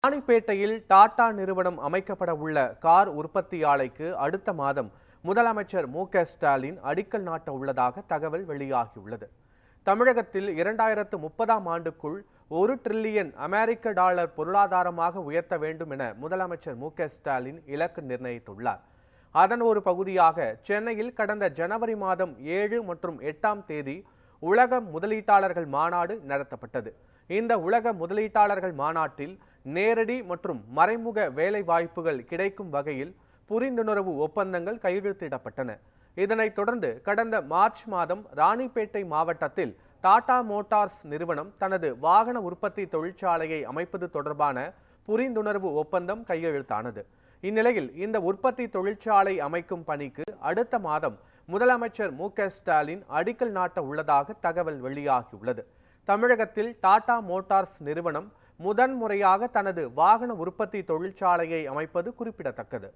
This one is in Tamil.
ராணிப்பேட்டையில் டாடா நிறுவனம் அமைக்கப்பட உள்ள கார் உற்பத்தி ஆலைக்கு அடுத்த மாதம் முதலமைச்சர் மு.க.ஸ்டாலின் அடிக்கல் நாட்ட உள்ளதாக தகவல் வெளியாகியுள்ளது. தமிழகத்தில் 2030ஆம் ஆண்டுக்குள் 1 டிரில்லியன் அமெரிக்க டாலர் பொருளாதாரமாக உயர்த்த வேண்டும் என முதலமைச்சர் மு.க.ஸ்டாலின் இலக்கு நிர்ணயித்துள்ளார். அதன் ஒரு பகுதியாக சென்னையில் கடந்த ஜனவரி மாதம் 7 மற்றும் 8ஆம் தேதி உலக முதலீட்டாளர்கள் மாநாடு நடத்தப்பட்டது. இந்த உலக முதலீட்டாளர்கள் மாநாட்டில் நேரடி மற்றும் மறைமுக வேலை வாய்ப்புகள் கிடைக்கும் வகையில் புரிந்துணர்வு ஒப்பந்தங்கள் கையெழுத்திடப்பட்டன. இதனைத் தொடர்ந்து கடந்த மார்ச் மாதம் ராணிப்பேட்டை மாவட்டத்தில் டாடா மோட்டார்ஸ் நிறுவனம் தனது வாகன உற்பத்தி தொழிற்சாலையை அமைப்பது தொடர்பான புரிந்துணர்வு ஒப்பந்தம் கையெழுத்தானது. இந்நிலையில் இந்த உற்பத்தி தொழிற்சாலை அமைக்கும் பணிக்கு அடுத்த மாதம் முதலமைச்சர் மு.க.ஸ்டாலின் அடிக்கல் நாட்ட உள்ளதாக தகவல் வெளியாகியுள்ளது. தமிழகத்தில் டாடா மோட்டார்ஸ் நிறுவனம் முதன்முறையாக தனது வாகன உற்பத்தி தொழிற்சாலையை அமைப்பது குறிப்பிடத்தக்கது.